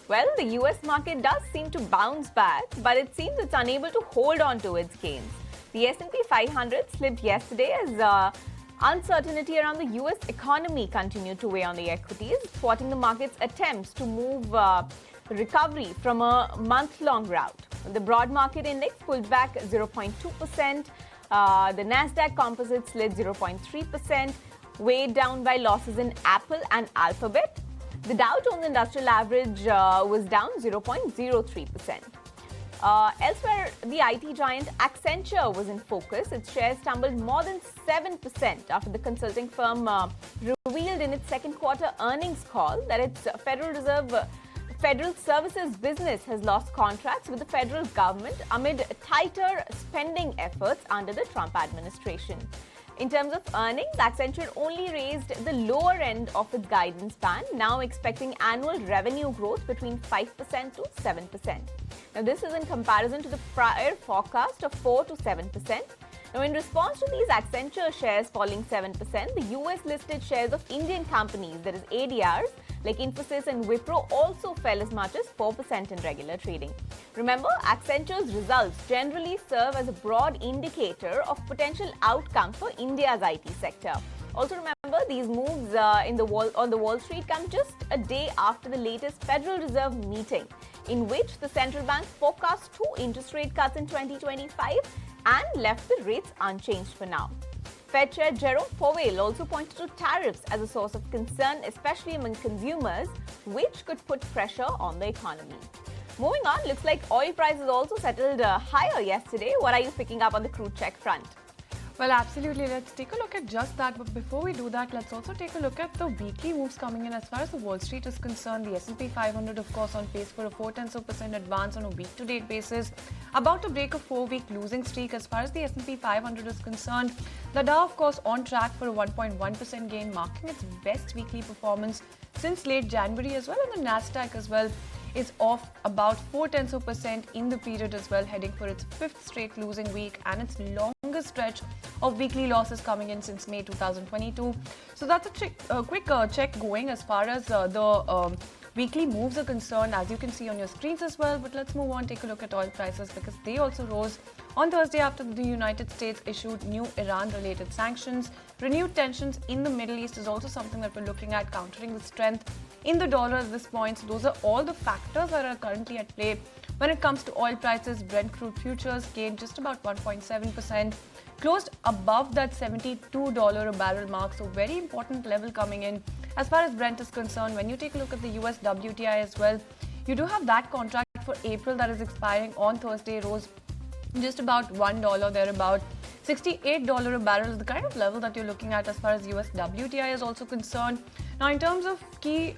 Well, the US market does seem to bounce back, but it seems it's unable to hold on to its gains. The S&P 500 slipped yesterday as uncertainty around the US economy continued to weigh on the equities, thwarting the market's attempts to move recovery from a month-long rout. The broad market index pulled back 0.2%. The NASDAQ composite slid 0.3%, weighed down by losses in Apple and Alphabet. The Dow Jones Industrial Average was down 0.03%. Elsewhere, the IT giant Accenture was in focus. Its shares tumbled more than 7% after the consulting firm revealed in its second quarter earnings call that its Federal Services business has lost contracts with the federal government amid tighter spending efforts under the Trump administration. In terms of earnings, Accenture only raised the lower end of its guidance band, now expecting annual revenue growth between 5% to 7%. Now, this is in comparison to the prior forecast of 4 to 7%. Now, in response to these Accenture shares falling 7%, the US-listed shares of Indian companies, that is ADRs, like Infosys and Wipro, also fell as much as 4% in regular trading. Remember, Accenture's results generally serve as a broad indicator of potential outcome for India's IT sector. Also remember, these moves on the Wall Street come just a day after the latest Federal Reserve meeting, in which the central bank forecast 2 interest rate cuts in 2025 and left the rates unchanged for now. Fed Chair Jerome Powell also pointed to tariffs as a source of concern, especially among consumers, which could put pressure on the economy. Moving on, looks like oil prices also settled higher yesterday. What are you picking up on the crude check front? Well, absolutely. Let's take a look at just that. But before we do that, let's also take a look at the weekly moves coming in. As far as the Wall Street is concerned, the S&P 500, of course, on pace for a 0.4% advance on a week-to-date basis. About to break a 4-week losing streak as far as the S&P 500 is concerned. The Dow, of course, on track for a 1.1% gain, marking its best weekly performance since late January as well. And the NASDAQ as well is off about 0.4% in the period as well, heading for its 5th straight losing week and its longest stretch of weekly losses coming in since May 2022. So that's a quick check going as far as the weekly moves are concerned, as you can see on your screens as well. But let's move on, take a look at oil prices, because they also rose on Thursday after the United States issued new Iran-related sanctions. Renewed tensions in the Middle East is also something that we're looking at, countering the strength in the dollar at this point. So those are all the factors that are currently at play when it comes to oil prices. Brent crude futures gained just about 1.7%, closed above that $72 a barrel mark. So very important level coming in as far as Brent is concerned. When you take a look at the US WTI as well, you do have that contract for April that is expiring on Thursday, rose just about $1 thereabout. $68 a barrel is the kind of level that you're looking at as far as US WTI is also concerned. Now, in terms of key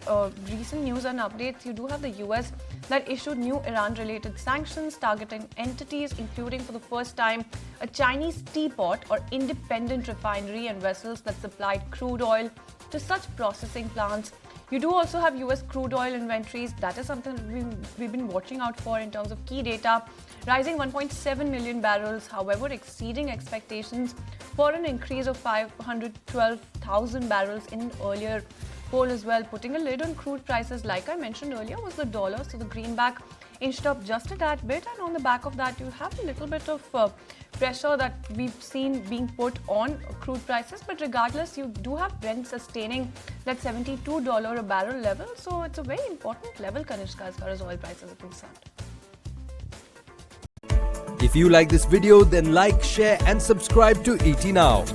recent news and updates, you do have the US that issued new Iran-related sanctions targeting entities, including for the first time a Chinese teapot or independent refinery and vessels that supplied crude oil to such processing plants. You do also have US crude oil inventories. That is something that we've been watching out for in terms of key data, rising 1.7 million barrels, however, exceeding expectations for an increase of 512,000 barrels in an earlier poll as well. Putting a lid on crude prices, like I mentioned earlier, was the dollar. So the greenback inched up just a tad bit, and on the back of that, you have a little bit of pressure that we've seen being put on crude prices. But regardless, you do have Brent sustaining that $72 a barrel level. So it's a very important level, Kanishka, as far as oil prices are concerned. If you like this video, then like, share and subscribe to ET Now.